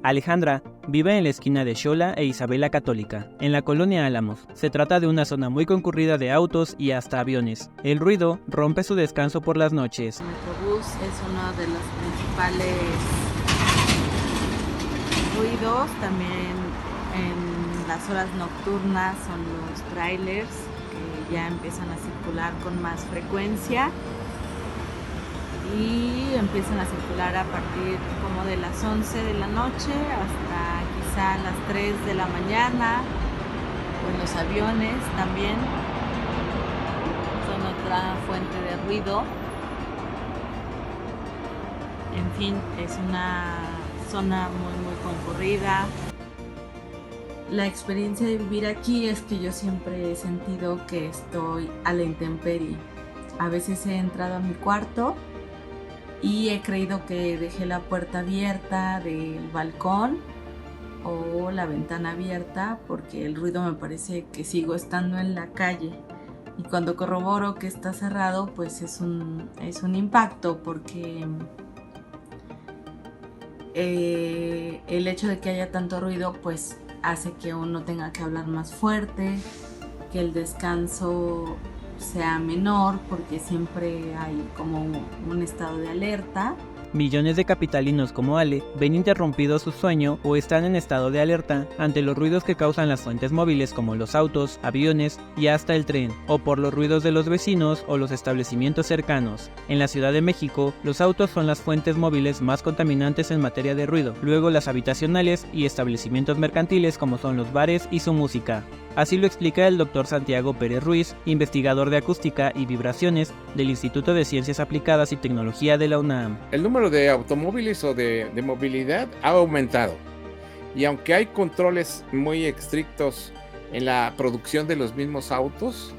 Alejandra vive en la esquina de Xola e Isabela Católica, en la colonia Álamos. Se trata de una zona muy concurrida de autos y hasta aviones. El ruido rompe su descanso por las noches. El Metrobús es uno de los principales ruidos. También en las horas nocturnas son los trailers que ya empiezan a circular con más frecuencia. Y empiezan a circular a partir como de las 11 de la noche hasta quizá las 3 de la mañana, o en los aviones también, son otra fuente de ruido. En fin, es una zona muy concurrida. La experiencia de vivir aquí es que yo siempre he sentido que estoy a la intemperie. A veces he entrado a mi cuarto y he creído que dejé la puerta abierta del balcón o la ventana abierta porque el ruido me parece que sigo estando en la calle, y cuando corroboro que está cerrado pues es un impacto, porque el hecho de que haya tanto ruido pues hace que uno tenga que hablar más fuerte, que el descanso sea menor porque siempre hay como un estado de alerta. Millones de capitalinos como Ale ven interrumpido su sueño o están en estado de alerta ante los ruidos que causan las fuentes móviles como los autos, aviones y hasta el tren, o por los ruidos de los vecinos o los establecimientos cercanos. En la Ciudad de México, los autos son las fuentes móviles más contaminantes en materia de ruido, luego las habitacionales y establecimientos mercantiles como son los bares y su música. Así lo explica el Dr. Santiago Pérez Ruiz, investigador de acústica y vibraciones del Instituto de Ciencias Aplicadas y Tecnología de la UNAM. El número de automóviles o de movilidad ha aumentado, y aunque hay controles muy estrictos en la producción de los mismos autos,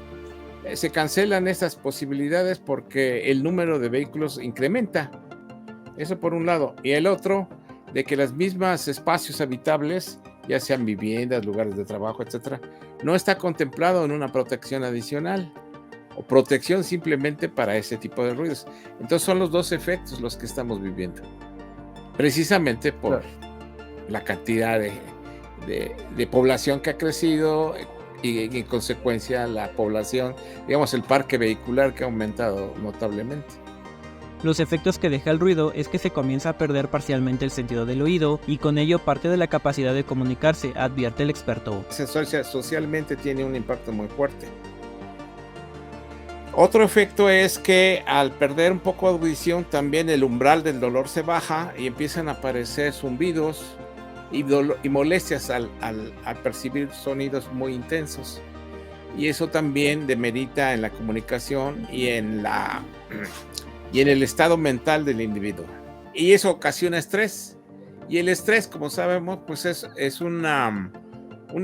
se cancelan estas posibilidades porque el número de vehículos incrementa. Eso por un lado. Y el otro, de que las mismas espacios habitables, ya sean viviendas, lugares de trabajo, etcétera, no está contemplado en una protección adicional o protección simplemente para ese tipo de ruidos. Entonces son los dos efectos los que estamos viviendo, precisamente por la cantidad de población que ha crecido y en consecuencia la población, digamos, el parque vehicular que ha aumentado notablemente. Los efectos que deja el ruido es que se comienza a perder parcialmente el sentido del oído y con ello parte de la capacidad de comunicarse, advierte el experto. Socialmente tiene un impacto muy fuerte. Otro efecto es que al perder un poco de audición también el umbral del dolor se baja y empiezan a aparecer zumbidos y molestias al percibir sonidos muy intensos. Y eso también demerita en la comunicación y en el estado mental del individuo. Y eso ocasiona estrés. Y el estrés, como sabemos, pues es un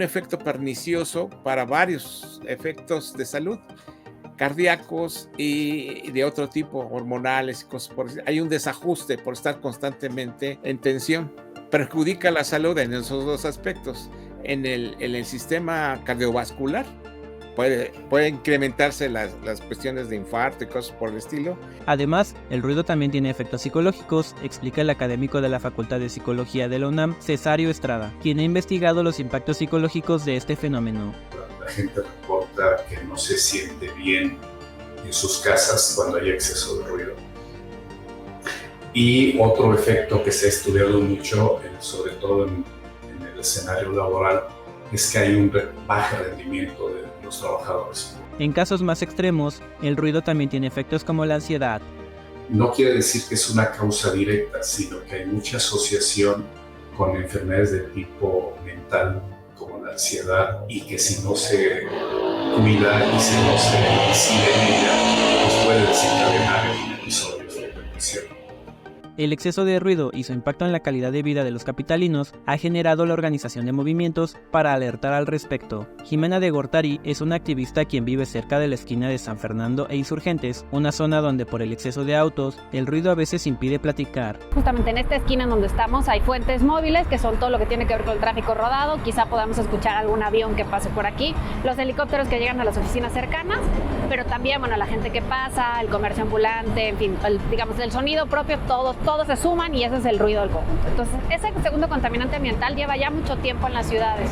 efecto pernicioso para varios efectos de salud, cardíacos y de otro tipo, hormonales y cosas por eso. Hay un desajuste por estar constantemente en tensión. Perjudica la salud en esos dos aspectos. En el sistema cardiovascular, puede incrementarse las cuestiones de infarto y cosas por el estilo. Además, el ruido también tiene efectos psicológicos, explica el académico de la Facultad de Psicología de la UNAM, Cesario Estrada, quien ha investigado los impactos psicológicos de este fenómeno. La gente reporta que no se siente bien en sus casas cuando hay exceso de ruido. Y otro efecto que se ha estudiado mucho, sobre todo en el escenario laboral, es que hay un bajo rendimiento de los trabajadores. En casos más extremos, el ruido también tiene efectos como la ansiedad. No quiere decir que es una causa directa, sino que hay mucha asociación con enfermedades de tipo mental, como la ansiedad, y que si no se cuida y si no se incide en ella, pues puede desencadenar en episodios de depresión. El exceso de ruido y su impacto en la calidad de vida de los capitalinos ha generado la organización de movimientos para alertar al respecto. Jimena de Gortari es una activista quien vive cerca de la esquina de San Fernando e Insurgentes, una zona donde por el exceso de autos, el ruido a veces impide platicar. Justamente en esta esquina en donde estamos hay fuentes móviles que son todo lo que tiene que ver con el tráfico rodado. Quizá podamos escuchar algún avión que pase por aquí, los helicópteros que llegan a las oficinas cercanas, pero también, bueno, la gente que pasa, el comercio ambulante, en fin, digamos, el sonido propio, todos se suman y ese es el ruido del conjunto. Entonces, ese segundo contaminante ambiental lleva ya mucho tiempo en las ciudades,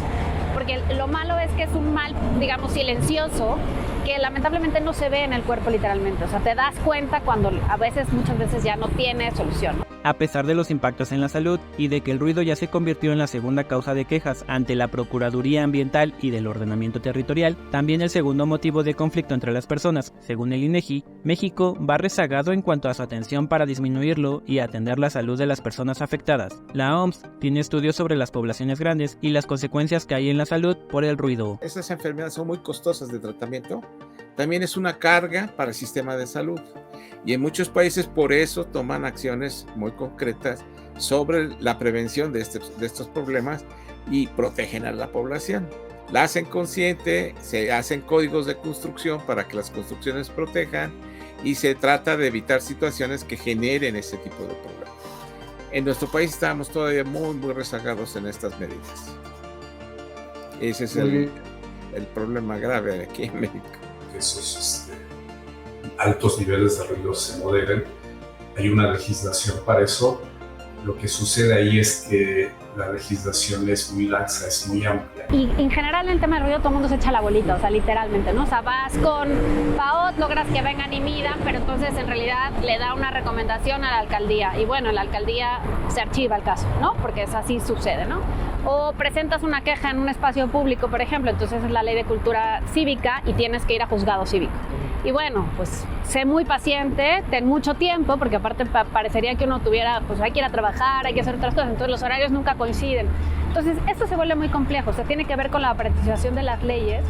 porque lo malo es que es un mal, digamos, silencioso, que lamentablemente no se ve en el cuerpo literalmente. O sea, te das cuenta cuando muchas veces ya no tiene solución, ¿no? A pesar de los impactos en la salud y de que el ruido ya se convirtió en la segunda causa de quejas ante la Procuraduría Ambiental y del Ordenamiento Territorial, también el segundo motivo de conflicto entre las personas. Según el INEGI, México va rezagado en cuanto a su atención para disminuirlo y atender la salud de las personas afectadas. La OMS tiene estudios sobre las poblaciones grandes y las consecuencias que hay en la salud por el ruido. Estas enfermedades son muy costosas de tratamiento. También es una carga para el sistema de salud. Y en muchos países por eso toman acciones muy concretas sobre la prevención de estos problemas y protegen a la población. La hacen consciente, se hacen códigos de construcción para que las construcciones protejan y se trata de evitar situaciones que generen ese tipo de problemas. En nuestro país estamos todavía muy rezagados en estas medidas. Ese es el problema grave aquí en México. Esos altos niveles de ruido se moderen. Hay una legislación para eso. Lo que sucede ahí es que la legislación es muy laxa, es muy amplia. Y en general en el tema del ruido todo el mundo se echa la bolita, o sea, literalmente, ¿no? O sea, vas con PAOT, logras que vengan y midan, pero entonces en realidad le da una recomendación a la alcaldía. Y bueno, en la alcaldía se archiva el caso, ¿no? Porque es así sucede, ¿no? O presentas una queja en un espacio público, por ejemplo, entonces es la ley de cultura cívica y tienes que ir a juzgado cívico. Y bueno, pues sé muy paciente, ten mucho tiempo, porque aparte parecería que uno tuviera, pues hay que ir a trabajar, hay que hacer otras cosas, entonces los horarios nunca coinciden. Entonces esto se vuelve muy complejo, o sea, tiene que ver con la apreciación de las leyes,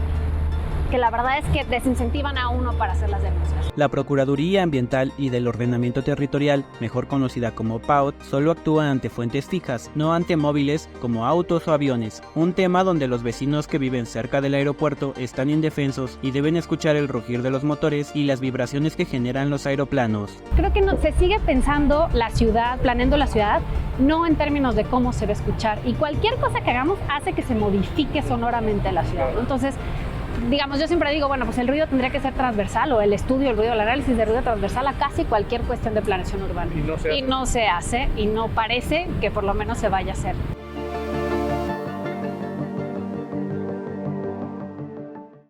que la verdad es que desincentivan a uno para hacer las denuncias. La Procuraduría Ambiental y del Ordenamiento Territorial, mejor conocida como PAOT, solo actúa ante fuentes fijas, no ante móviles como autos o aviones, un tema donde los vecinos que viven cerca del aeropuerto están indefensos y deben escuchar el rugir de los motores y las vibraciones que generan los aeroplanos. Creo que se sigue pensando la ciudad, planeando la ciudad, no en términos de cómo se va a escuchar, y cualquier cosa que hagamos hace que se modifique sonoramente la ciudad, ¿no? Entonces, digamos, yo siempre digo, bueno, pues el ruido tendría que ser transversal, o el estudio, el ruido, el análisis de ruido transversal a casi cualquier cuestión de planeación urbana. Y no se hace, y no parece que por lo menos se vaya a hacer.